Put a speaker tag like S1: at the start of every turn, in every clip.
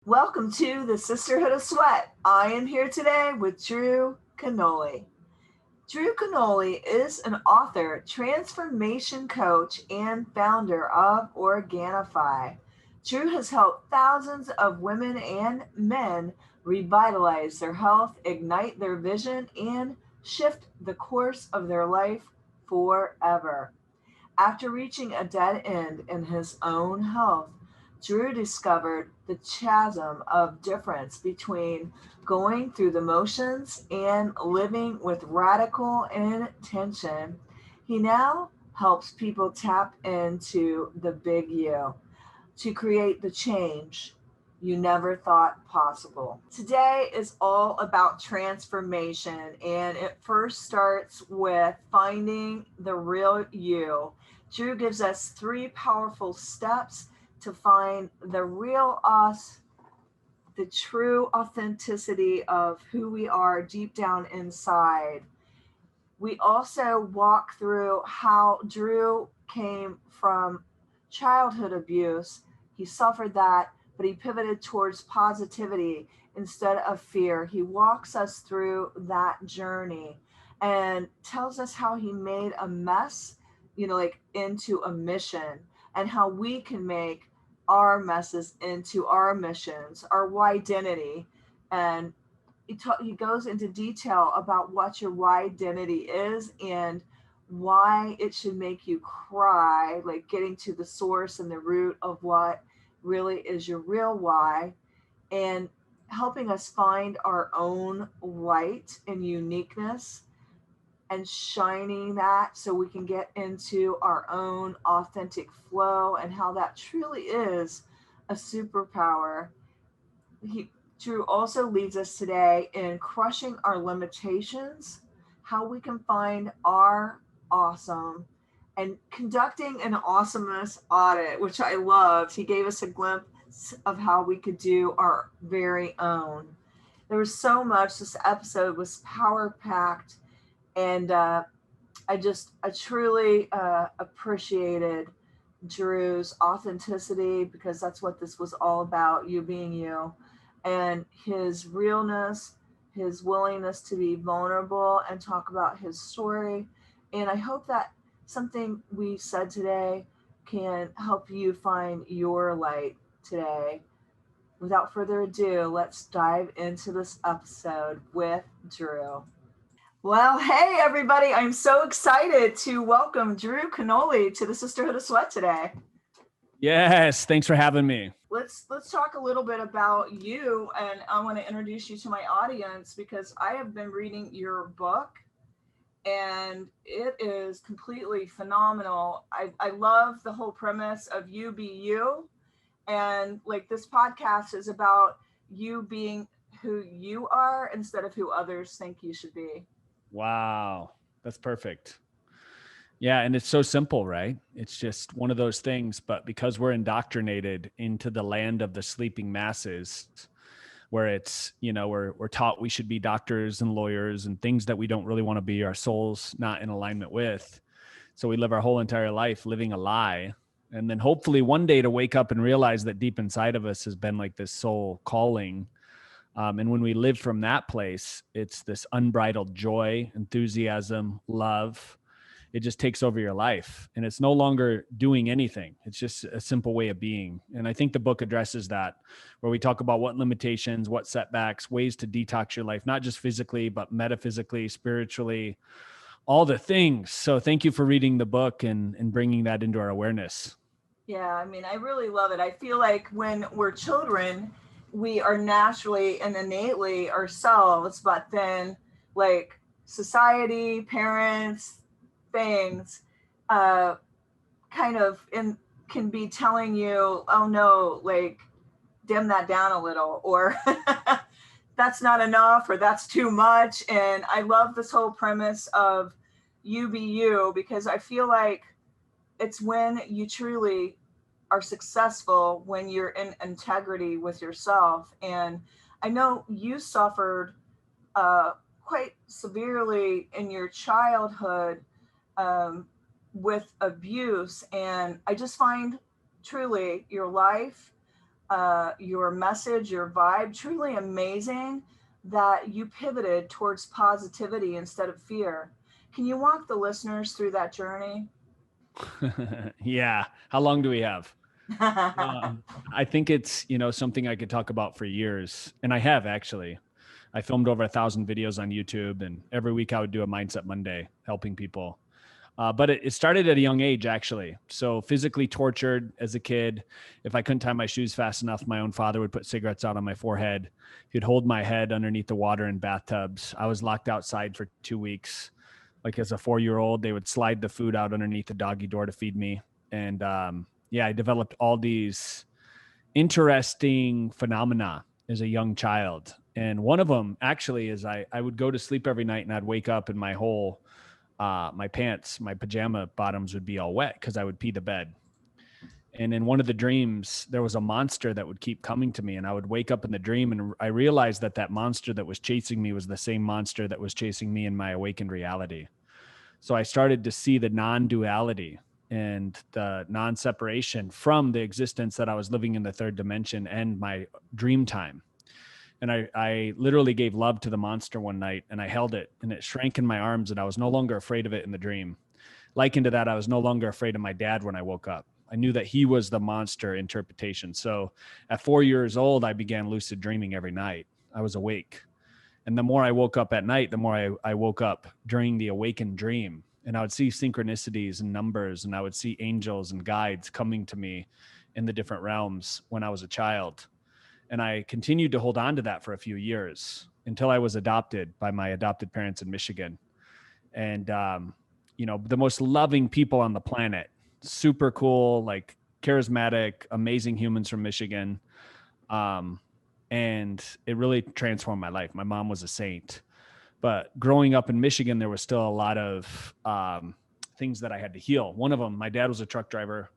S1: Welcome to the Sisterhood of Sweat. I am here today with Drew Canole. Drew Canole is an author, transformation coach, and founder of Organifi. Drew has helped thousands of women and men revitalize their health, ignite their vision, and shift the course of their life forever. After reaching a dead end in his own health, Drew discovered the chasm of difference between going through the motions and living with radical intention. He now helps people tap into the big you to create the change you never thought possible. Today is all about transformation, and it first starts with finding the real you. Drew gives us three powerful steps to find the real us, the true authenticity of who we are deep down inside. We also walk through how Drew came from childhood abuse. He suffered that, but he pivoted towards positivity instead of fear. He walks us through that journey and tells us how he made a mess, like into a mission, and how we can make our messes into our missions, our whydentity. And he goes into detail about what your why identity is and why it should make you cry, like getting to the source and the root of what really is your real why, and helping us find our own light and uniqueness and shining that so we can get into our own authentic flow and how that truly is a superpower. he Drew also leads us today in crushing our limitations, how we can find our awesome, and conducting an awesomeness audit, which I loved. He gave us a glimpse of how we could do our very own. There was so much. This episode was power packed, and I truly appreciated Drew's authenticity, because that's what this was all about, you being you, and his realness, his willingness to be vulnerable and talk about his story. And I hope that something we said today can help you find your light today. Without further ado, let's dive into this episode with Drew. Well, hey everybody, I'm so excited to welcome Drew Canole to the Sisterhood of Sweat today.
S2: Yes, thanks for having me.
S1: Let's talk a little bit about you, and I want to introduce you to my audience because I have been reading your book and it is completely phenomenal. I love the whole premise of you be you, and like this podcast is about you being who you are instead of who others think you should be.
S2: Wow, that's perfect. Yeah, and it's so simple, right? It's just one of those things, but because we're indoctrinated into the land of the sleeping masses, where it's, we're taught we should be doctors and lawyers and things that we don't really want to be, our souls not in alignment with. So we live our whole entire life living a lie. And then hopefully one day to wake up and realize that deep inside of us has been like this soul calling. And when we live from that place, it's this unbridled joy, enthusiasm, love. It just takes over your life, and it's no longer doing anything. It's just a simple way of being. And I think the book addresses that, where we talk about what limitations, what setbacks, ways to detox your life, not just physically, but metaphysically, spiritually, all the things. So thank you for reading the book and bringing that into our awareness.
S1: Yeah, I mean, I really love it. I feel like when we're children, we are naturally and innately ourselves, but then like society, parents, things, uh, kind of can be telling you, oh no, like dim that down a little, or that's not enough, or that's too much. And I love this whole premise of you be you, because I feel like it's when you truly are successful when you're in integrity with yourself. And I know you suffered uh, quite severely in your childhood, um, with abuse. And I just find truly your life, your message, your vibe, truly amazing that you pivoted towards positivity instead of fear. Can you walk the listeners through that journey?
S2: Yeah. How long do we have? I think it's, something I could talk about for years. And I have actually. I filmed over 1,000 videos on YouTube, and every week I would do a Mindset Monday helping people. But it started at a young age, actually. So physically tortured as a kid. If I couldn't tie my shoes fast enough, my own father would put cigarettes out on my forehead. He'd hold my head underneath the water in bathtubs. I was locked outside for 2 weeks. Like as a 4-year-old, they would slide the food out underneath the doggy door to feed me. And yeah, I developed all these interesting phenomena as a young child. And one of them actually is I would go to sleep every night and I'd wake up and my pants, my pajama bottoms would be all wet because I would pee the bed. And in one of the dreams, there was a monster that would keep coming to me. And I would wake up in the dream and I realized that monster that was chasing me was the same monster that was chasing me in my awakened reality. So I started to see the non-duality and the non-separation from the existence that I was living in the third dimension and my dream time. And I literally gave love to the monster one night and I held it and it shrank in my arms and I was no longer afraid of it in the dream. Likened to that, I was no longer afraid of my dad when I woke up. I knew that he was the monster interpretation. So at 4 years old, I began lucid dreaming every night. I was awake. And the more I woke up at night, the more I woke up during the awakened dream. And I would see synchronicities and numbers, and I would see angels and guides coming to me in the different realms when I was a child. And I continued to hold on to that for a few years until I was adopted by my adopted parents in Michigan. And, the most loving people on the planet, super cool, like charismatic, amazing humans from Michigan. And it really transformed my life. My mom was a saint. But growing up in Michigan, there was still a lot of things that I had to heal. One of them, my dad was a truck driver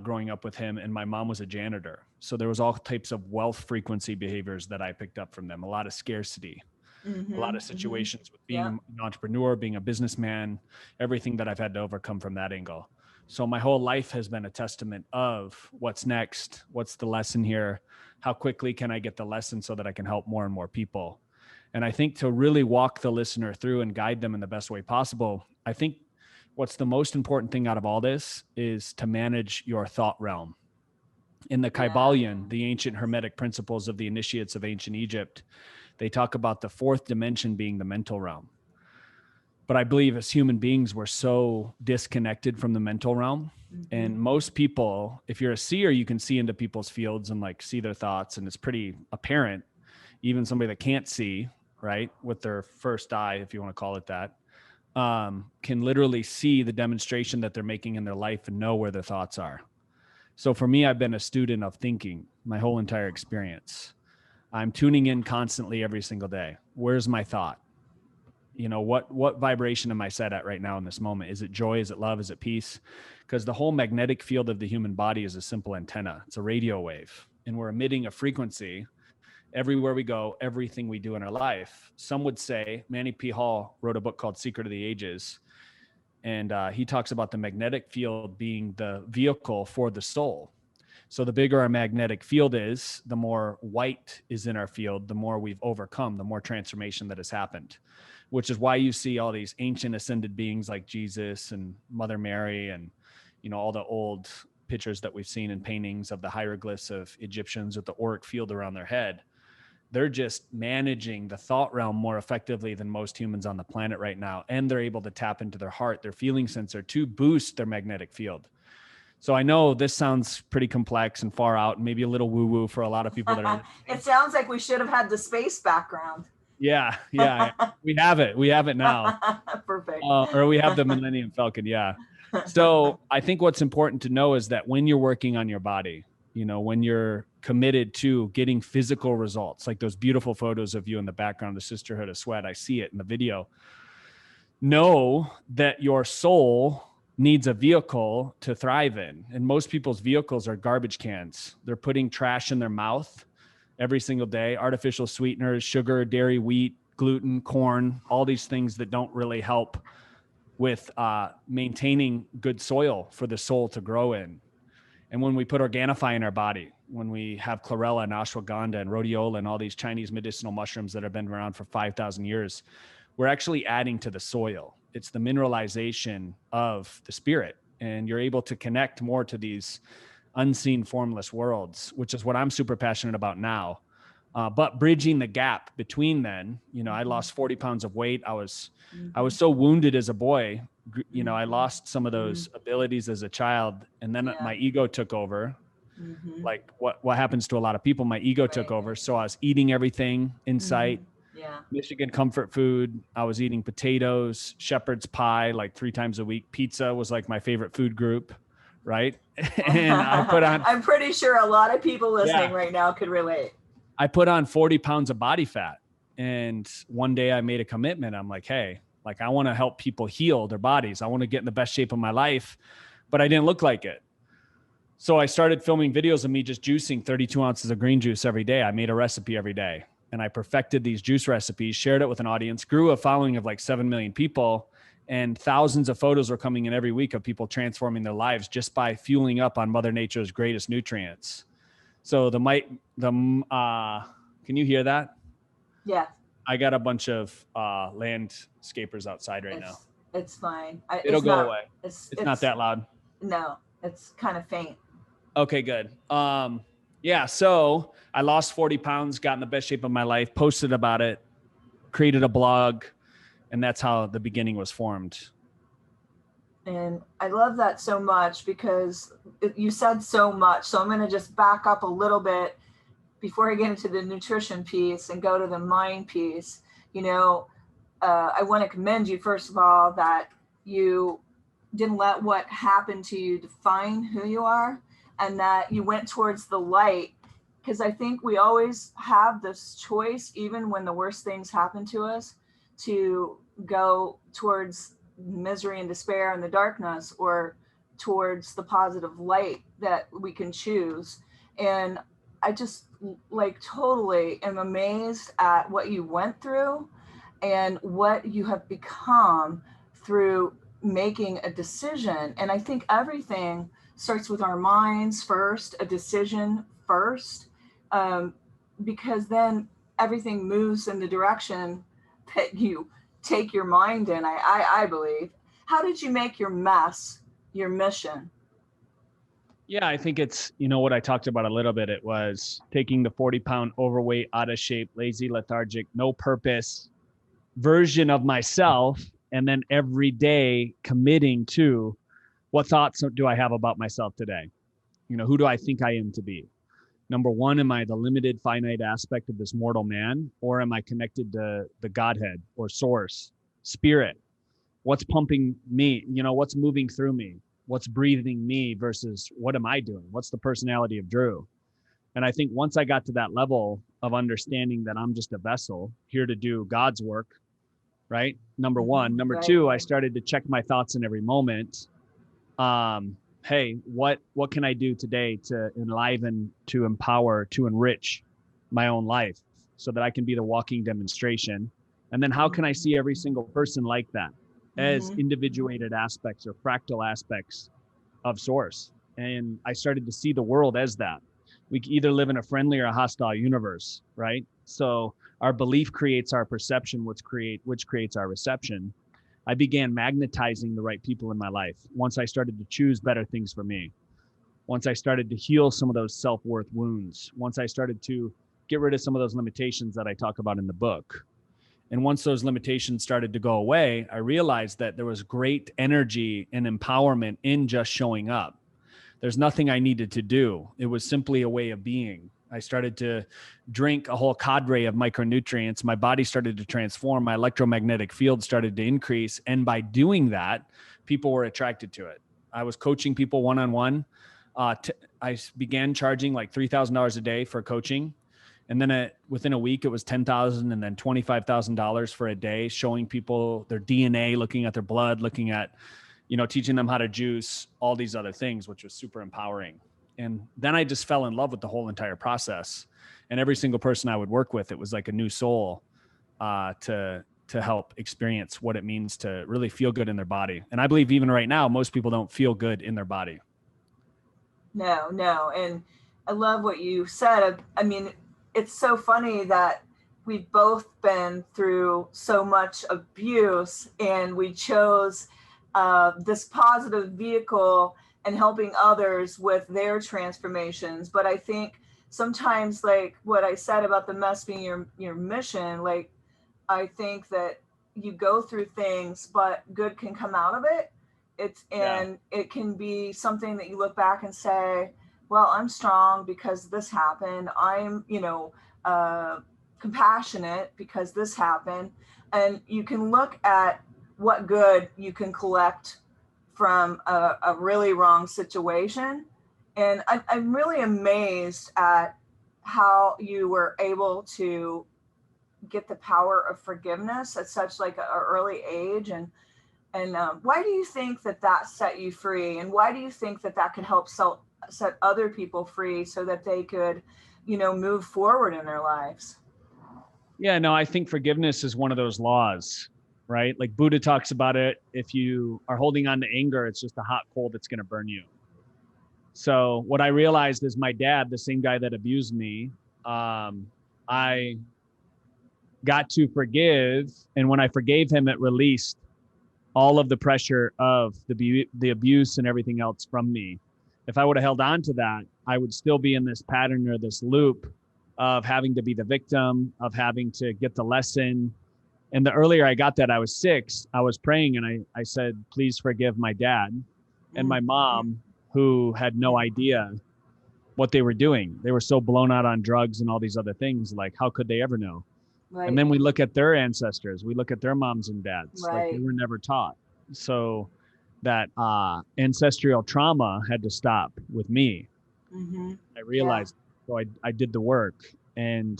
S2: growing up with him, and my mom was a janitor. So there was all types of wealth frequency behaviors that I picked up from them, a lot of scarcity, a lot of situations with being an entrepreneur, being a businessman, everything that I've had to overcome from that angle. So my whole life has been a testament of what's next, what's the lesson here, how quickly can I get the lesson so that I can help more and more people. And I think to really walk the listener through and guide them in the best way possible, I think what's the most important thing out of all this is to manage your thought realm. In the Kybalion, the ancient Hermetic principles of the initiates of ancient Egypt, they talk about the fourth dimension being the mental realm. But I believe as human beings, we're so disconnected from the mental realm. And most people, if you're a seer, you can see into people's fields and like see their thoughts. And it's pretty apparent. Even somebody that can't see, right, with their first eye, if you want to call it that, can literally see the demonstration that they're making in their life and know where their thoughts are. So for me, I've been a student of thinking my whole entire experience. I'm tuning in constantly every single day. Where's my thought? What vibration am I set at right now in this moment? Is it joy? Is it love? Is it peace? Because the whole magnetic field of the human body is a simple antenna. It's a radio wave, and we're emitting a frequency everywhere we go, everything we do in our life. Some would say, Manny P. Hall wrote a book called Secret of the Ages. And he talks about the magnetic field being the vehicle for the soul. So the bigger our magnetic field is, the more white is in our field, the more we've overcome, the more transformation that has happened, which is why you see all these ancient ascended beings like Jesus and Mother Mary and, all the old pictures that we've seen in paintings of the hieroglyphs of Egyptians with the auric field around their head. They're just managing the thought realm more effectively than most humans on the planet right now. And they're able to tap into their heart, their feeling sensor to boost their magnetic field. So I know this sounds pretty complex and far out and maybe a little woo-woo for a lot of people that are
S1: It sounds like we should have had the space background.
S2: Yeah. We have it now.
S1: Perfect.
S2: Or we have the Millennium Falcon. Yeah. So I think what's important to know is that when you're working on your body, when you're committed to getting physical results, like those beautiful photos of you in the background, the Sisterhood of Sweat, I see it in the video. Know that your soul needs a vehicle to thrive in. And most people's vehicles are garbage cans. They're putting trash in their mouth every single day, artificial sweeteners, sugar, dairy, wheat, gluten, corn, all these things that don't really help with maintaining good soil for the soul to grow in. And when we put Organifi in our body, when we have chlorella and ashwagandha and rhodiola and all these Chinese medicinal mushrooms that have been around for 5,000 years, we're actually adding to the soil. It's the mineralization of the spirit. And you're able to connect more to these unseen formless worlds, which is what I'm super passionate about now. But bridging the gap between then, I lost 40 pounds of weight. I was so wounded as a boy. I lost some of those abilities as a child, and then my ego took over. Like what happens to a lot of people, my ego took over. So I was eating everything in sight. Michigan comfort food. I was eating potatoes, shepherd's pie, like 3 times a week. Pizza was like my favorite food group. Right. And I put on,
S1: I'm pretty sure a lot of people listening right now could relate.
S2: I put on 40 pounds of body fat. And one day I made a commitment. I'm like, hey, like I want to help people heal their bodies. I want to get in the best shape of my life, but I didn't look like it. So I started filming videos of me just juicing 32 ounces of green juice every day. I made a recipe every day and I perfected these juice recipes, shared it with an audience, grew a following of like 7 million people. And thousands of photos are coming in every week of people transforming their lives just by fueling up on Mother Nature's greatest nutrients. So can you hear that?
S1: Yeah.
S2: I got a bunch of landscapers outside right now.
S1: It's fine.
S2: It'll go away. It's not that loud.
S1: No, it's kind of faint.
S2: Okay, good. Yeah. So I lost 40 pounds, got in the best shape of my life, posted about it, created a blog. And that's how the beginning was formed.
S1: And I love that so much because you said so much. So I'm going to just back up a little bit before I get into the nutrition piece and go to the mind piece. I want to commend you, first of all, that you didn't let what happened to you define who you are and that you went towards the light. Because I think we always have this choice, even when the worst things happen to us, to go towards misery and despair and the darkness or towards the positive light that we can choose. And I just totally am amazed at what you went through and what you have become through making a decision. And I think everything starts with our minds first, a decision first, because then everything moves in the direction that you take your mind in, I believe. How did you make your mess your mission?
S2: Yeah, I think it's, what I talked about a little bit. It was taking the 40-pound overweight, out of shape, lazy, lethargic, no purpose version of myself. And then every day committing to what thoughts do I have about myself today? Who do I think I am to be? Number one, am I the limited, finite aspect of this mortal man, or am I connected to the Godhead or source, spirit? What's pumping me? What's moving through me? What's breathing me versus what am I doing? What's the personality of Drew? And I think once I got to that level of understanding that I'm just a vessel here to do God's work, right? Number one. Number two, I started to check my thoughts in every moment. Hey, what can I do today to enliven, to empower, to enrich my own life so that I can be the walking demonstration? And then how can I see every single person like that as individuated aspects or fractal aspects of source? And I started to see the world as that. We either live in a friendly or a hostile universe, right? So our belief creates our perception, which creates our reception. I began magnetizing the right people in my life once I started to choose better things for me. Once I started to heal some of those self-worth wounds. Once I started to get rid of some of those limitations that I talk about in the book. And once those limitations started to go away, I realized that there was great energy and empowerment in just showing up. There's nothing I needed to do. It was simply a way of being. I started to drink a whole cadre of micronutrients. My body started to transform. My electromagnetic field started to increase. And by doing that, people were attracted to it. I was coaching people one-on-one. I began charging like $3,000 a day for coaching. And then within a week, it was $10,000 and then $25,000 for a day, showing people their DNA, looking at their blood, looking at, teaching them how to juice, all these other things, which was super empowering. And then I just fell in love with the whole entire process. And every single person I would work with, it was like a new soul to help experience what it means to really feel good in their body. And I believe even right now, most people don't feel good in their body.
S1: No. And I love what you said. I mean, it's so funny that we've both been through so much abuse, and we chose this positive vehicle and helping others with their transformations. But I think sometimes, like what I said about the mess being your mission, like I think that you go through things, but good can come out of it.
S2: Yeah.
S1: And it can be something that you look back and say, well, I'm strong because this happened. I'm, compassionate because this happened. And you can look at what good you can collect from a really wrong situation. And I'm really amazed at how you were able to get the power of forgiveness at such like an early age. And why do you think that that set you free? And why do you think that that could help set other people free so that they could, move forward in their lives?
S2: Yeah, no, I think forgiveness is one of those laws, right? Like Buddha talks about it. If you are holding on to anger, it's just a hot coal that's going to burn you. So what I realized is my dad, the same guy that abused me, I got to forgive. And when I forgave him, it released all of the pressure of the abuse and everything else from me. If I would have held on to that, I would still be in this pattern or this loop of having to be the victim, of having to get the lesson. And the earlier I got that, I was 6, I was praying and I said, please forgive my dad and my mom, who had no idea what they were doing. They were so blown out on drugs and all these other things. Like, how could they ever know?
S1: Right.
S2: And then we look at their ancestors, we look at their moms and dads,
S1: Right.
S2: like they were never taught. So that ancestral trauma had to stop with me. I realized, so I did the work, and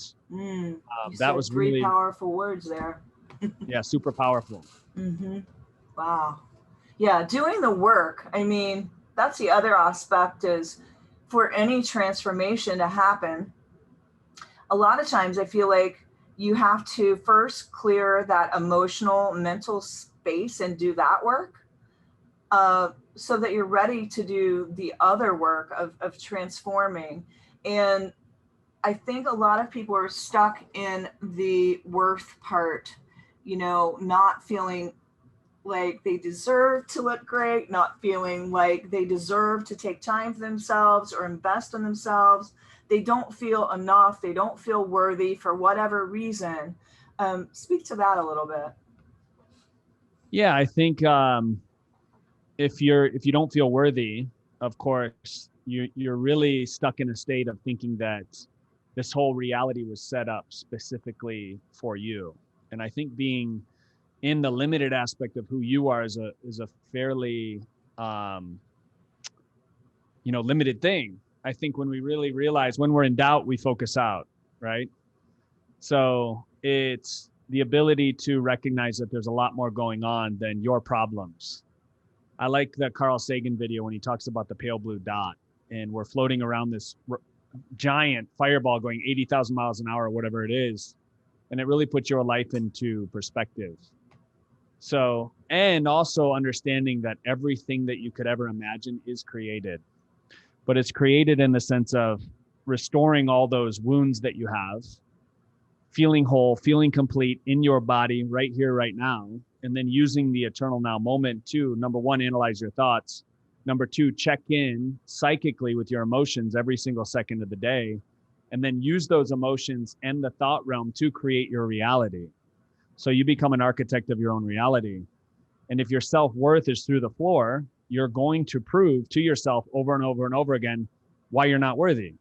S2: that was
S1: 3
S2: really
S1: powerful words there.
S2: yeah, super powerful.
S1: Wow. Yeah, doing the work. I mean, that's the other aspect is for any transformation to happen, a lot of times I feel like you have to first clear that emotional, mental space and do that work so that you're ready to do the other work of transforming. And I think a lot of people are stuck in the worth part, not feeling like they deserve to look great, not feeling like they deserve to take time for themselves or invest in themselves. They don't feel enough. They don't feel worthy for whatever reason. Speak to that a little bit.
S2: Yeah, I think if you don't feel worthy, of course, you're really stuck in a state of thinking that this whole reality was set up specifically for you. And I think being in the limited aspect of who you are is a fairly limited thing. I think when we really realize, when we're in doubt, we focus out, right? So it's the ability to recognize that there's a lot more going on than your problems. I like the Carl Sagan video when he talks about the pale blue dot, and we're floating around this giant fireball going 80,000 miles an hour, or whatever it is. And it really puts your life into perspective. So, and also understanding that everything that you could ever imagine is created, but it's created in the sense of restoring all those wounds that you have, feeling whole, feeling complete in your body right here, right now, and then using the eternal now moment to, number 1, analyze your thoughts. Number 2, check in psychically with your emotions every single second of the day, and then use those emotions and the thought realm to create your reality. So you become an architect of your own reality. And if your self-worth is through the floor, you're going to prove to yourself over and over and over again why you're not worthy.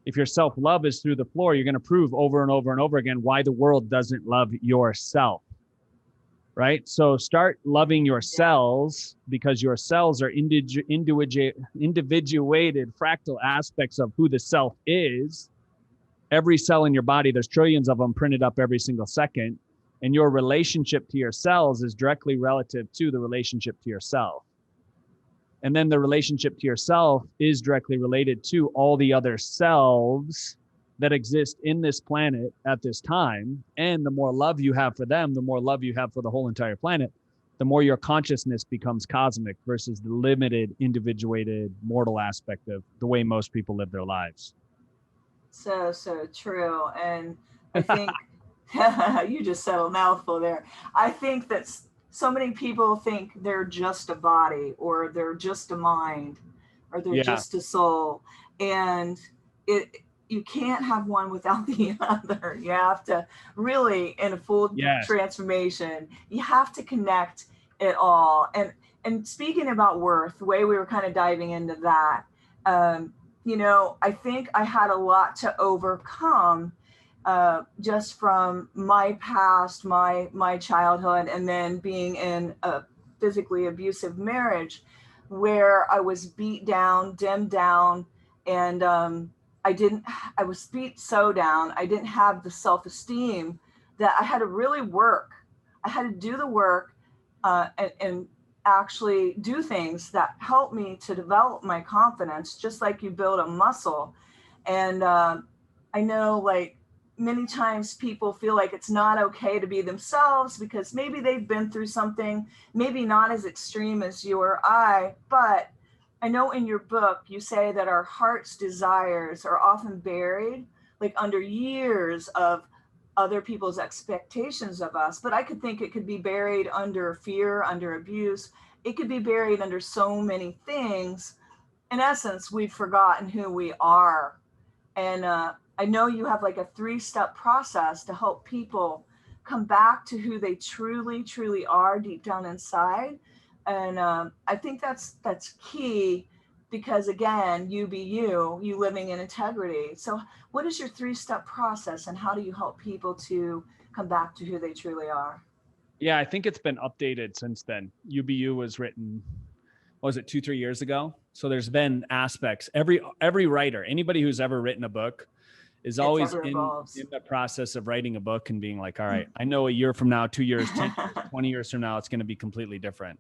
S2: If your self-love is through the floor, you're going to prove over and over and over again why the world doesn't love yourself. Right? So start loving your cells, because your cells are individuated fractal aspects of who the self is. Every cell in your body, there's trillions of them printed up every single second. And your relationship to your cells is directly relative to the relationship to yourself. And then the relationship to yourself is directly related to all the other selves that exist in this planet at this time. And the more love you have for them, the more love you have for the whole entire planet. the more your consciousness becomes cosmic versus the limited, individuated, mortal aspect of the way most people live their lives.
S1: So true. And I think you just said a mouthful there. I think that so many people think they're just a body, or they're just a mind, or they're
S2: Yeah.
S1: just a soul. And it you can't have one without the other. You have to really, in a full
S2: Yes.
S1: transformation, you have to connect it all. And speaking about worth, the way we were kind of diving into that, um, I think I had a lot to overcome, just from my past, my childhood, and then being in a physically abusive marriage where I was beat down, dimmed down, and I was beat so down. I didn't have the self-esteem that I had to really work. I had to do the work, and actually do things that help me to develop my confidence, just like you build a muscle. And I know, like, many times people feel like it's not okay to be themselves because maybe they've been through something, maybe not as extreme as you or I, but I know in your book you say that our heart's desires are often buried, like under years of other people's expectations of us. But I could think it could be buried under fear, under abuse. It could be buried under so many things. In essence, we've forgotten who we are. And I know you have like a 3-step process to help people come back to who they truly, truly are deep down inside. And I think that's key, because again, you be you living in integrity. So what is your 3-step process, and how do you help people to come back to who they truly are?
S2: Yeah, I think it's been updated since then. UBU was written, what was it, 2-3 years ago? So there's been aspects. Every writer, anybody who's ever written a book, is
S1: It's
S2: always
S1: ever
S2: in
S1: evolves.
S2: the process of writing a book and being like, all right, I know a year from now, 2 years, 10 years, 20 years from now, it's going to be completely different.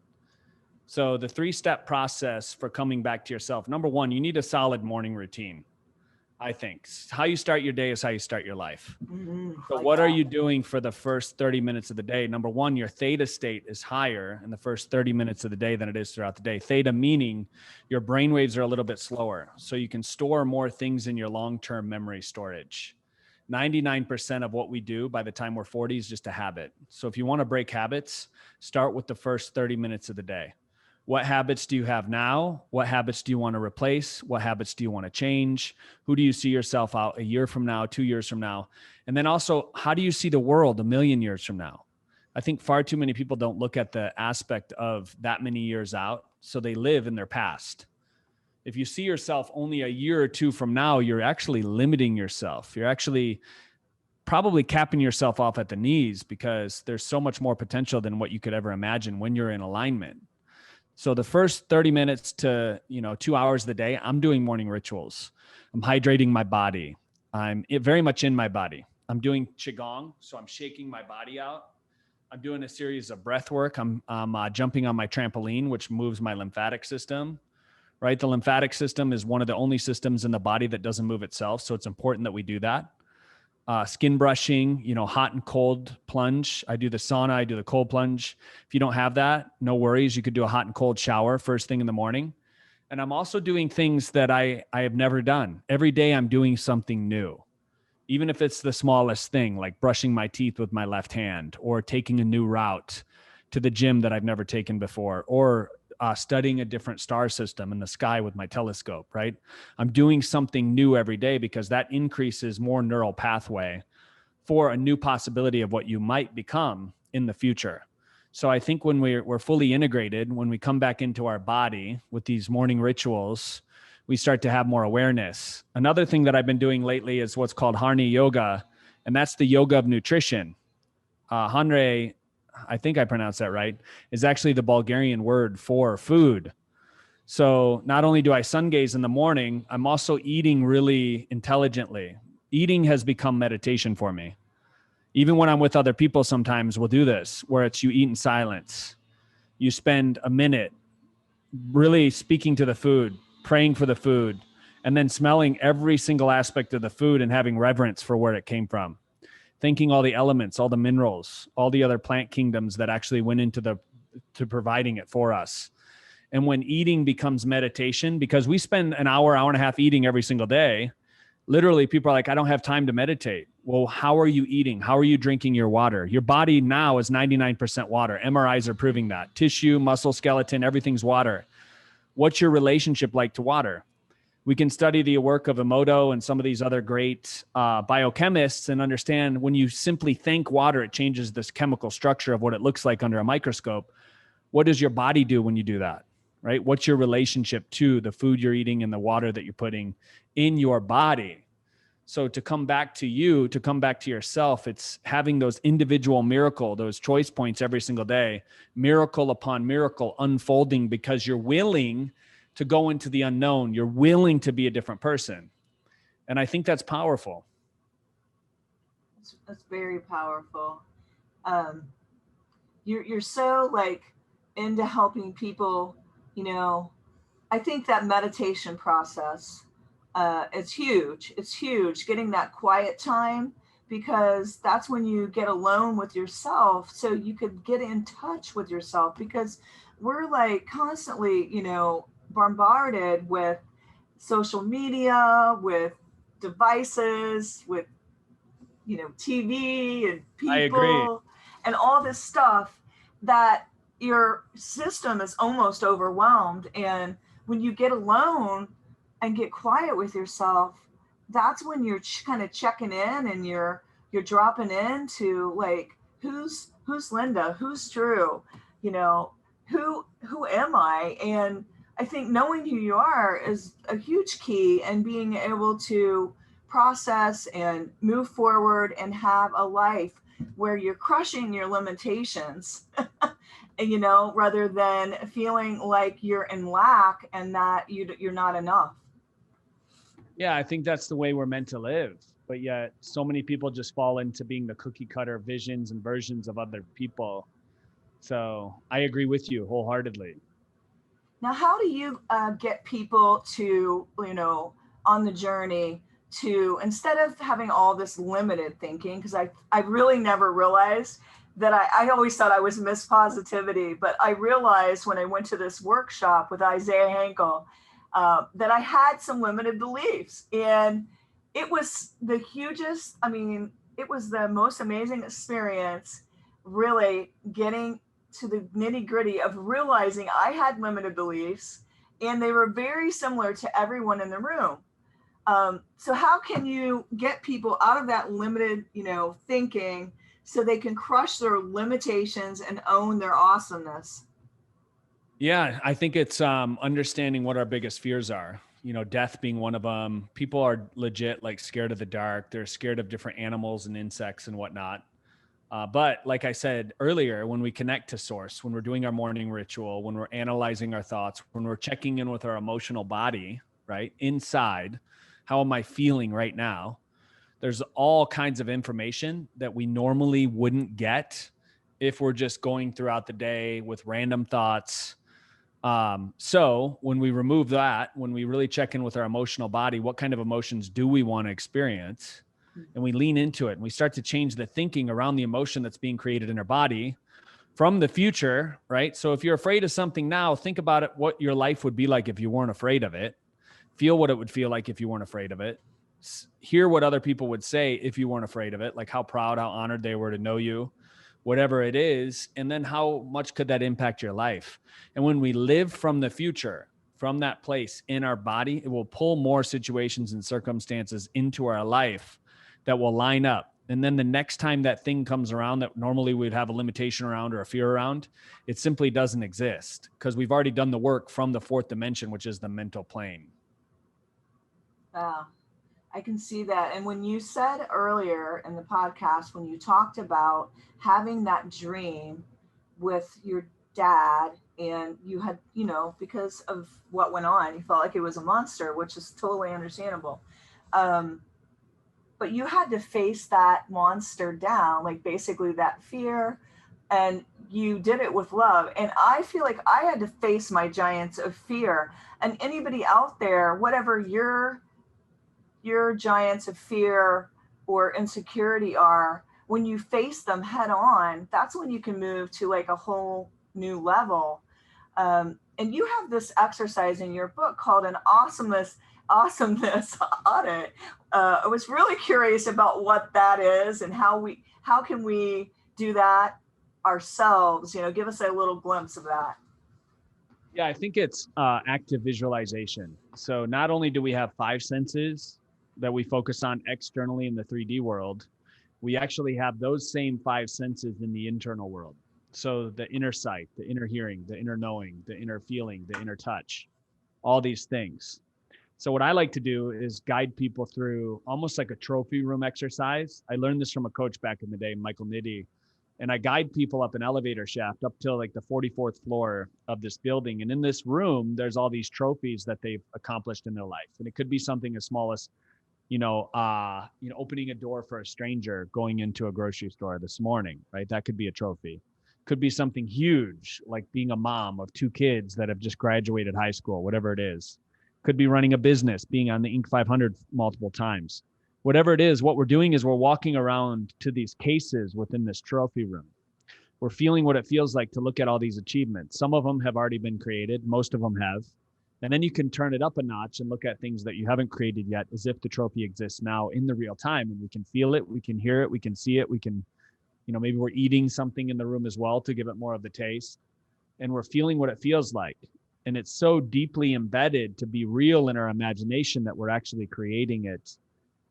S2: So the 3-step process for coming back to yourself. Number one, you need a solid morning routine. I think how you start your day is how you start your life. So
S1: Like
S2: what are
S1: that.
S2: you doing for the first 30 minutes of the day? Number one, your theta state is higher in the first 30 minutes of the day than it is throughout the day. Theta meaning your brain waves are a little bit slower, so you can store more things in your long-term memory storage. 99% of what we do by the time we're 40 is just a habit. So if you want to break habits, start with the first 30 minutes of the day. What habits do you have now? What habits do you want to replace? What habits do you want to change? Who do you see yourself out a year from now, 2 years from now? And then also, how do you see the world a million years from now? I think far too many people don't look at the aspect of that many years out, so they live in their past. If you see yourself only a year or two from now, you're actually limiting yourself. You're actually probably capping yourself off at the knees, because there's so much more potential than what you could ever imagine when you're in alignment. So the first 30 minutes to 2 hours of the day, I'm doing morning rituals. I'm hydrating my body. I'm very much in my body. I'm doing qigong, so I'm shaking my body out. I'm doing a series of breath work. I'm jumping on my trampoline, which moves my lymphatic system. Right, the lymphatic system is one of the only systems in the body that doesn't move itself, so it's important that we do that. Skin brushing, hot and cold plunge. I do the sauna, I do the cold plunge. If you don't have that, no worries. You could do a hot and cold shower first thing in the morning. And I'm also doing things that I have never done. Every day I'm doing something new, even if it's the smallest thing, like brushing my teeth with my left hand, or taking a new route to the gym that I've never taken before, or studying a different star system in the sky with my telescope, right? I'm doing something new every day, because that increases more neural pathway for a new possibility of what you might become in the future. So I think when we're fully integrated, when we come back into our body with these morning rituals, we start to have more awareness. Another thing that I've been doing lately is what's called Harni Yoga, and that's the yoga of nutrition. Hanre, I think I pronounced that right, is actually the Bulgarian word for food. So not only do I sun gaze in the morning, I'm also eating really intelligently. Eating has become meditation for me. Even when I'm with other people, sometimes we'll do this, where it's you eat in silence. You spend a minute really speaking to the food, praying for the food, and then smelling every single aspect of the food and having reverence for where it came from. Thinking all the elements, all the minerals, all the other plant kingdoms that actually went into to providing it for us. And when eating becomes meditation, because we spend an hour, hour and a half eating every single day, literally people are like, I don't have time to meditate. Well, how are you eating? How are you drinking your water? Your body now is 99% water. MRIs are proving that. Tissue, muscle, skeleton, everything's water. What's your relationship like to water? We can study the work of Emoto and some of these other great biochemists and understand when you simply think water, it changes this chemical structure of what it looks like under a microscope. What does your body do when you do that, right? What's your relationship to the food you're eating and the water that you're putting in your body? So to come back to you, to come back to yourself, it's having those individual miracle, those choice points every single day, miracle upon miracle unfolding because you're willing to go into the unknown. You're willing to be a different person. And I think that's powerful.
S1: That's very powerful. Um, you're so like into helping people, you know, I think that meditation process, it's huge. It's huge getting that quiet time because that's when you get alone with yourself so you could get in touch with yourself because we're like constantly, bombarded with social media, with devices, with, TV and
S2: I agree.
S1: people and all this stuff that your system is almost overwhelmed. And when you get alone and get quiet with yourself, that's when you're kind of checking in and you're dropping into like who's Linda, who's Drew, who am I? And I think knowing who you are is a huge key and being able to process and move forward and have a life where you're crushing your limitations rather than feeling like you're in lack and that you're not enough.
S2: Yeah, I think that's the way we're meant to live. But yet so many people just fall into being the cookie cutter visions and versions of other people. So I agree with you wholeheartedly.
S1: Now, how do you get people to, on the journey to, instead of having all this limited thinking, because I really never realized that I always thought I was Miss Positivity, but I realized when I went to this workshop with Isaiah Hankel that I had some limited beliefs. And it was the hugest, it was the most amazing experience, really getting to the nitty gritty of realizing I had limited beliefs and they were very similar to everyone in the room. So how can you get people out of that limited, thinking so they can crush their limitations and own their awesomeness?
S2: Yeah, I think it's understanding what our biggest fears are. Death being one of them. People are legit like scared of the dark. They're scared of different animals and insects and whatnot. But like I said earlier, when we connect to source, when we're doing our morning ritual, when we're analyzing our thoughts, when we're checking in with our emotional body, right inside, how am I feeling right now? There's all kinds of information that we normally wouldn't get if we're just going throughout the day with random thoughts. So when we remove that, when we really check in with our emotional body, what kind of emotions do we want to experience? And we lean into it and we start to change the thinking around the emotion that's being created in our body from the future, right? So if you're afraid of something now, think about it, what your life would be like if you weren't afraid of it. Feel what it would feel like if you weren't afraid of it. Hear what other people would say if you weren't afraid of it, like how proud, how honored they were to know you, whatever it is. And then how much could that impact your life? And when we live from the future, from that place in our body, it will pull more situations and circumstances into our life that will line up. And then the next time that thing comes around that normally we'd have a limitation around or a fear around, it simply doesn't exist because we've already done the work from the fourth dimension, which is the mental plane.
S1: Wow. I can see that. And when you said earlier in the podcast, when you talked about having that dream with your dad and you had, because of what went on, you felt like it was a monster, which is totally understandable. But you had to face that monster down, like basically that fear, and you did it with love. And I feel like I had to face my giants of fear. And anybody out there, whatever your giants of fear or insecurity are, when you face them head on, that's when you can move to like a whole new level. And you have this exercise in your book called an awesomeness audit. I was really curious about what that is and how can we do that ourselves. Give us a little glimpse of that.
S2: Yeah, I think it's active visualization. So not only do we have five senses that we focus on externally in the 3D world, we actually have those same five senses in the internal world. So the inner sight, the inner hearing, the inner knowing, the inner feeling, the inner touch, all these things. So what I like to do is guide people through almost like a trophy room exercise. I learned this from a coach back in the day, Michael Nitty, and I guide people up an elevator shaft up to like the 44th floor of this building. And in this room, there's all these trophies that they've accomplished in their life. And it could be something as small as, opening a door for a stranger going into a grocery store this morning, right? That could be a trophy. Could be something huge, like being a mom of two kids that have just graduated high school, whatever it is. Could be running a business, being on the Inc. 500 multiple times. Whatever it is, what we're doing is we're walking around to these cases within this trophy room. We're feeling what it feels like to look at all these achievements. Some of them have already been created. Most of them have. And then you can turn it up a notch and look at things that you haven't created yet as if the trophy exists now in the real time. And we can feel it, we can hear it, we can see it, we can, maybe we're eating something in the room as well to give it more of the taste. And we're feeling what it feels like. And it's so deeply embedded to be real in our imagination that we're actually creating it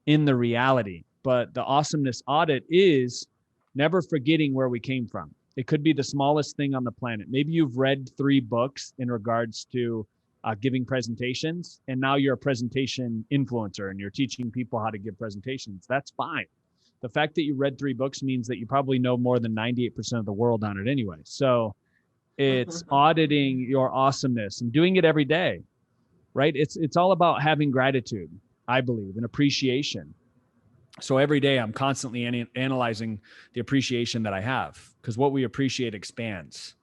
S2: in the reality. But the awesomeness audit is never forgetting where we came from. It could be the smallest thing on the planet. Maybe you've read 3 books in regards to giving presentations, and now you're a presentation influencer and you're teaching people how to give presentations. That's fine. The fact that you read 3 books means that you probably know more than 98% of the world on it anyway. So it's auditing your awesomeness and doing it every day, right? It's all about having gratitude, I believe, and appreciation. So every day I'm constantly analyzing the appreciation that I have, because what we appreciate expands,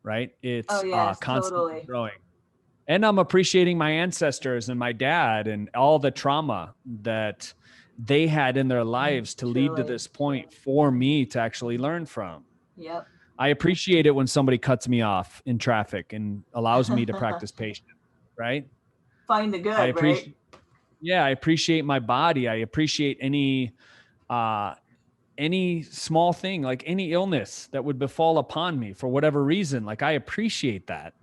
S2: right? It's constantly
S1: totally
S2: growing. And I'm appreciating my ancestors and my dad and all the trauma that they had in their lives to lead to this point for me to actually learn from.
S1: Yep.
S2: I appreciate it when somebody cuts me off in traffic and allows me to practice patience, right?
S1: Find the good,
S2: I appreciate,
S1: right?
S2: yeah, I appreciate my body. I appreciate any small thing, like any illness that would befall upon me for whatever reason. Like I appreciate that.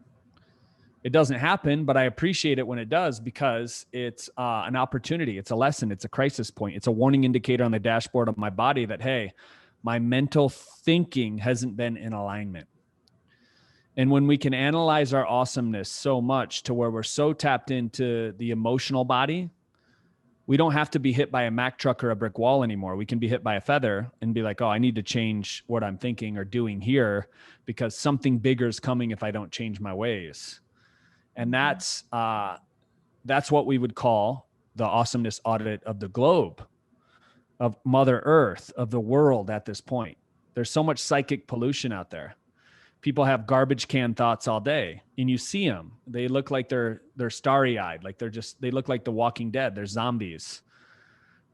S2: It doesn't happen, but I appreciate it when it does, because it's an opportunity. It's a lesson. It's a crisis point. It's a warning indicator on the dashboard of my body that, hey, my mental thinking hasn't been in alignment. And when we can analyze our awesomeness so much to where we're so tapped into the emotional body, we don't have to be hit by a Mack truck or a brick wall anymore. We can be hit by a feather and be like, oh, I need to change what I'm thinking or doing here because something bigger is coming if I don't change my ways. And that's what we would call the awesomeness audit of the globe, of Mother Earth, of the world at this point. There's so much psychic pollution out there. People have garbage can thoughts all day, and you see them. They look like they're starry-eyed, like they look like the Walking Dead. They're zombies,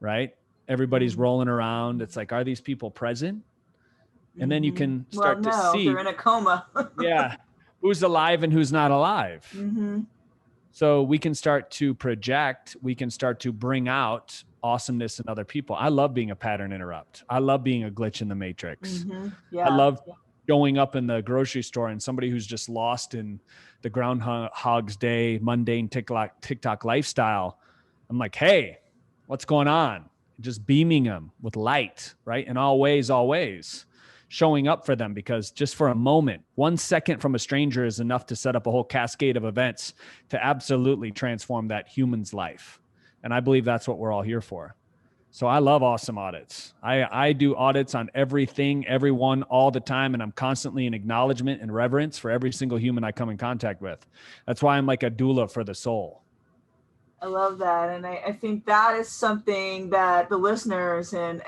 S2: right? Everybody's rolling around. It's like, are these people present? And then you can start to see.
S1: They're in a coma.
S2: Yeah. Who's alive and who's not alive.
S1: Mm-hmm.
S2: So we can start to project, we can start to bring out awesomeness in other people. I love being a pattern interrupt. I love being a glitch in the matrix.
S1: Mm-hmm. Yeah.
S2: I love showing up in the grocery store and somebody who's just lost in the Groundhog's Day, mundane TikTok lifestyle. I'm like, hey, what's going on? Just beaming them with light, right? And always showing up for them, because just for a moment, 1 second from a stranger is enough to set up a whole cascade of events to absolutely transform that human's life. And I believe that's what we're all here for. So I love awesome audits. I do audits on everything, everyone, all the time. And I'm constantly in acknowledgement and reverence for every single human I come in contact with. That's why I'm like a doula for the soul.
S1: I love that. And I think that is something that the listeners and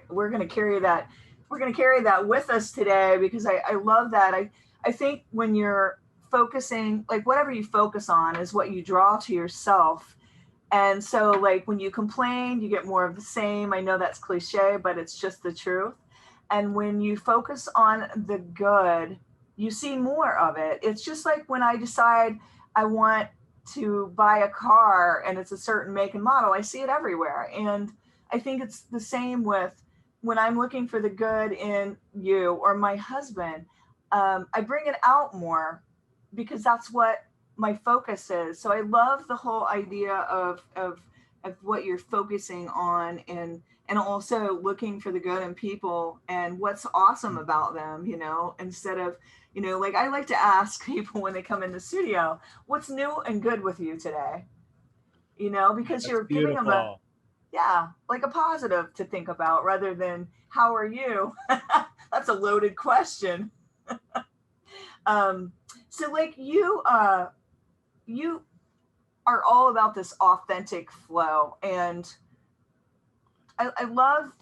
S1: we're going to carry that. We're going to carry that with us today, because I love that. I think when you're focusing, like whatever you focus on is what you draw to yourself. And so like when you complain, you get more of the same. I know that's cliche, but it's just the truth. And when you focus on the good, you see more of it. It's just like when I decide I want to buy a car and it's a certain make and model, I see it everywhere. And I think it's the same with when I'm looking for the good in you or my husband. I bring it out more because that's what my focus is. So I love the whole idea of what you're focusing on, and also looking for the good in people and what's awesome about them, instead of, like I like to ask people when they come in the studio, what's new and good with you today? Because
S2: That's
S1: you're giving them
S2: beautiful.
S1: like a positive to think about rather than how are you? That's a loaded question. um, so like you are all about this authentic flow, and I love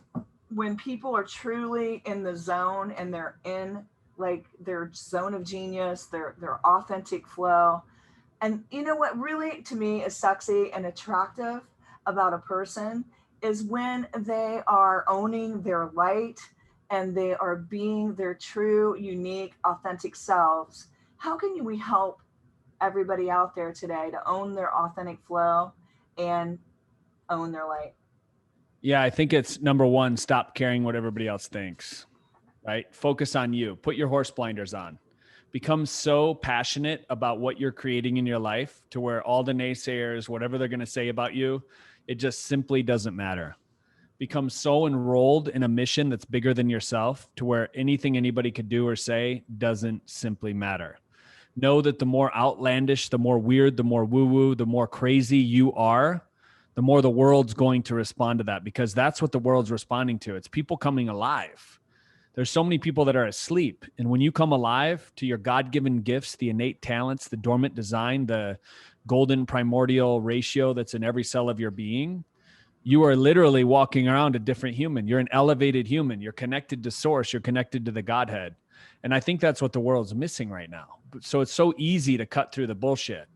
S1: when people are truly in the zone and they're in like their zone of genius, their authentic flow. And you know what really to me is sexy and attractive about a person is when they are owning their light and they are being their true, unique, authentic selves. How can we help everybody out there today to own their authentic flow and own their light?
S2: Yeah, I think it's number one, stop caring what everybody else thinks, right? Focus on you. Put your horse blinders on. Become so passionate about what you're creating in your life to where all the naysayers, whatever they're going to say about you, it just simply doesn't matter. Become so enrolled in a mission that's bigger than yourself to where anything anybody could do or say doesn't simply matter. Know that the more outlandish, the more weird, the more woo-woo, the more crazy you are, the more the world's going to respond to that, because that's what the world's responding to. It's people coming alive. There's so many people that are asleep. And when you come alive to your God-given gifts, the innate talents, the dormant design, the golden primordial ratio that's in every cell of your being, you are literally walking around a different human. You're an elevated human. You're connected to source. You're connected to the Godhead. And I think that's what the world's missing right now. So it's so easy to cut through the bullshit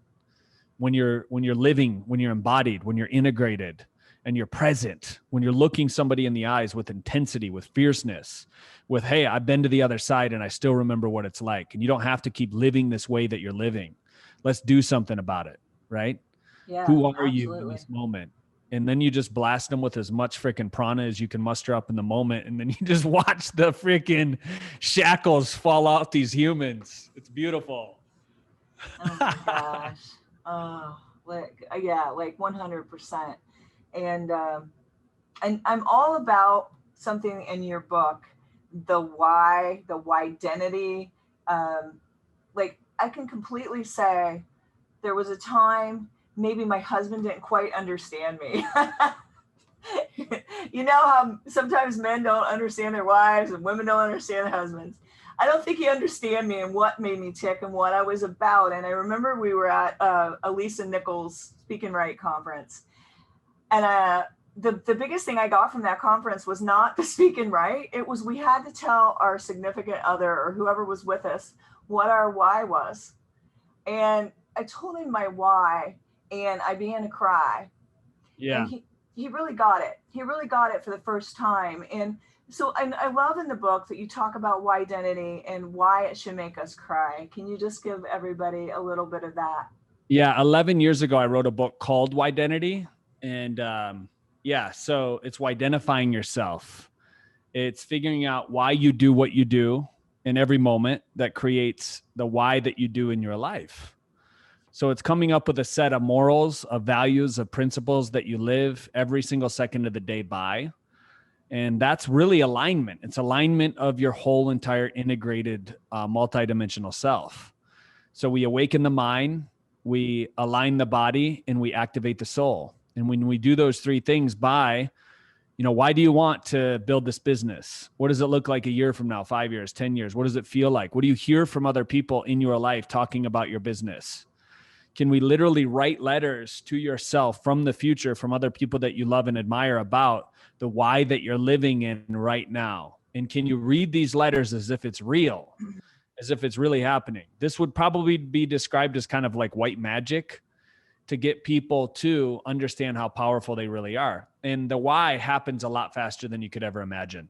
S2: when you're living, when you're embodied, when you're integrated and you're present, when you're looking somebody in the eyes with intensity, with fierceness, with, hey, I've been to the other side and I still remember what it's like. And you don't have to keep living this way that you're living. Let's do something about it, right?
S1: Yeah,
S2: Who are you in
S1: absolutely.
S2: this moment? And then you just blast them with as much freaking prana as you can muster up in the moment. And then you just watch the freaking shackles fall off these humans. It's beautiful.
S1: Oh my gosh. Oh, like yeah, like 100%. And and I'm all about something in your book, the why, the whydentity. Like I can completely say there was a time maybe my husband didn't quite understand me. You know how sometimes men don't understand their wives and women don't understand their husbands. I don't think he understood me and what made me tick and what I was about. And I remember we were at Elisa Nichols Speak and Write conference, and the biggest thing I got from that conference was not the speak and write. It was we had to tell our significant other or whoever was with us what our why was. And I told him my why, and I began to cry. And
S2: Yeah.
S1: he really got it. He really got it for the first time. And so I love in the book that you talk about why identity and why it should make us cry. Can you just give everybody a little bit of that?
S2: Yeah. 11 years ago, I wrote a book called Whydentity. And yeah, so it's identifying yourself. It's figuring out why you do what you do in every moment that creates the why that you do in your life. So it's coming up with a set of morals, of values, of principles that you live every single second of the day by. And that's really alignment. It's alignment of your whole entire integrated multidimensional self. So we awaken the mind, we align the body, and we activate the soul. And when we do those three things by, why do you want to build this business? What does it look like a year from now, 5 years, 10 years? What does it feel like? What do you hear from other people in your life talking about your business? Can we literally write letters to yourself from the future, from other people that you love and admire about the why that you're living in right now? And can you read these letters as if it's real, as if it's really happening? This would probably be described as kind of like white magic to get people to understand how powerful they really are. And the why happens a lot faster than you could ever imagine.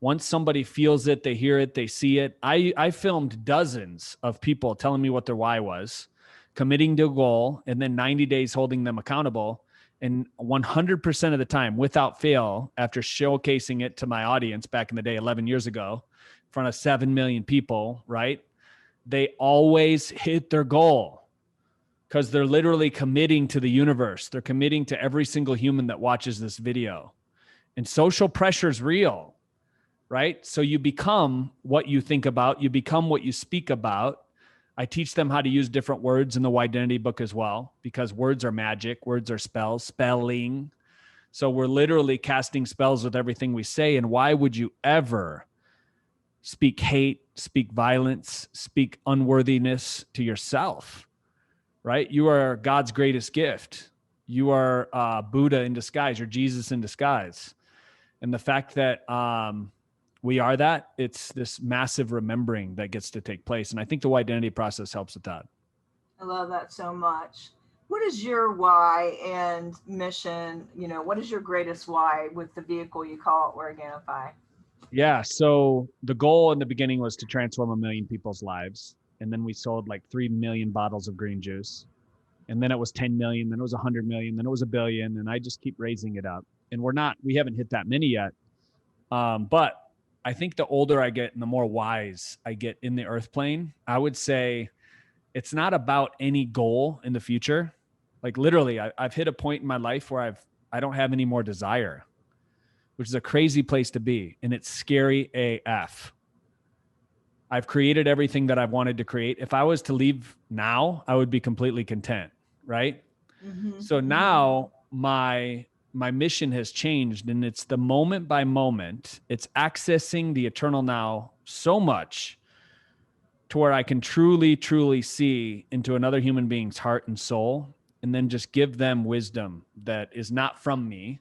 S2: Once somebody feels it, they hear it, they see it. I filmed dozens of people telling me what their why was, committing to a goal, and then 90 days holding them accountable. And 100% of the time, without fail, after showcasing it to my audience back in the day, 11 years ago, in front of 7 million people, right? They always hit their goal because they're literally committing to the universe. They're committing to every single human that watches this video. And social pressure is real, right? So you become what you think about, you become what you speak about. I teach them how to use different words in the Whydentity book as well, because words are magic, words are spells, spelling. So we're literally casting spells with everything we say. And why would you ever speak hate, speak violence, speak unworthiness to yourself, right? You are God's greatest gift. You are Buddha in disguise, or Jesus in disguise. And the fact that we are that, it's this massive remembering that gets to take place. And I think the Whydentity process helps with that.
S1: I love that so much. What is your why and mission? What is your greatest why with the vehicle you call Organifi?
S2: Yeah. So the goal in the beginning was to transform 1 million people's lives. And then we sold like 3 million bottles of green juice. And then it was 10 million, then it was 100 million, then it was 1 billion. And I just keep raising it up. And we haven't hit that many yet. But I think the older I get and the more wise I get in the earth plane, I would say it's not about any goal in the future. Like literally, I've hit a point in my life where I don't have any more desire, which is a crazy place to be. And it's scary AF. I've created everything that I've wanted to create. If I was to leave now, I would be completely content, right? Mm-hmm. So now my mission has changed, and it's the moment by moment. It's accessing the eternal now so much to where I can truly, truly see into another human being's heart and soul, and then just give them wisdom that is not from me.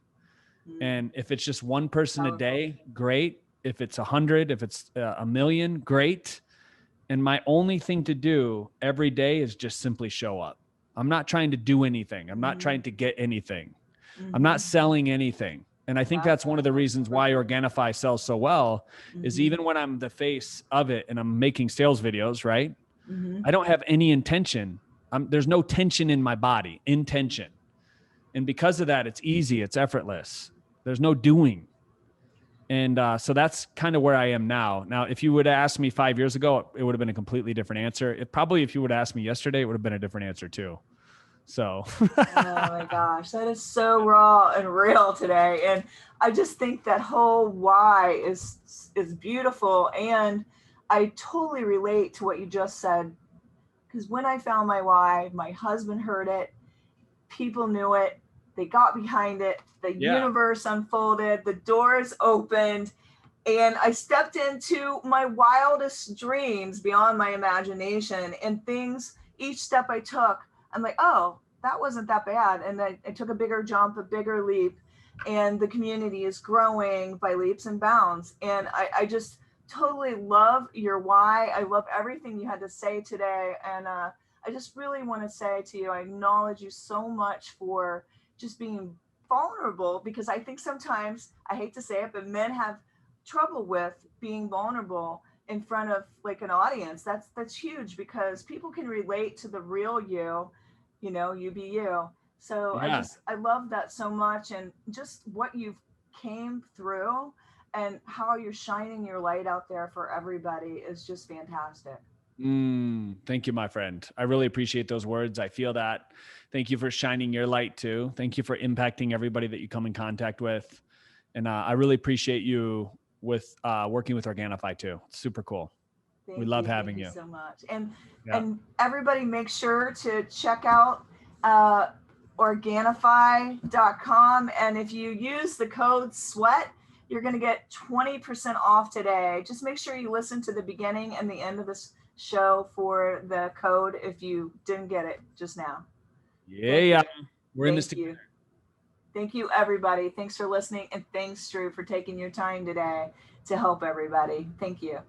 S2: And if it's just one person a day, great. If it's 100, if it's 1 million, great. And my only thing to do every day is just simply show up. I'm not trying to do anything. I'm not trying to get anything. I'm not selling anything. And I think that's one of the reasons why Organifi sells so well is even when I'm the face of it and I'm making sales videos, right? I don't have any intention. There's no tension in my body, intention. And because of that, it's easy. It's effortless. There's no doing. And so that's kind of where I am now. Now, if you would have asked me 5 years ago, it would have been a completely different answer. If you would have asked me yesterday, it would have been a different answer too. So.
S1: Oh my gosh, that is so raw and real today. And I just think that whole why is beautiful. And I totally relate to what you just said. Because when I found my why, my husband heard it, people knew it, they got behind it, the universe unfolded, the doors opened, and I stepped into my wildest dreams beyond my imagination. And things, each step I took, I'm like, oh, that wasn't that bad. And I took a bigger jump, a bigger leap, and the community is growing by leaps and bounds. And I just totally love your why. I love everything you had to say today. And I just really want to say to you, I acknowledge you so much for just being vulnerable, because I think sometimes, I hate to say it, but men have trouble with being vulnerable in front of like an audience. That's huge, because people can relate to the real you, you be you. So I love that so much, and just what you've came through and how you're shining your light out there for everybody is just fantastic.
S2: Thank you, my friend. I really appreciate those words. I feel that. Thank you for shining your light too. Thank you for impacting everybody that you come in contact with. And I really appreciate you with working with Organifi too. It's super cool. We love having you.
S1: Thank you so much. And everybody make sure to check out Organifi.com. And if you use the code SWEAT, you're going to get 20% off today. Just make sure you listen to the beginning and the end of this show for the code if you didn't get it just now.
S2: Yeah. We're in this together.
S1: Thank you, everybody. Thanks for listening. And thanks, Drew, for taking your time today to help everybody. Thank you.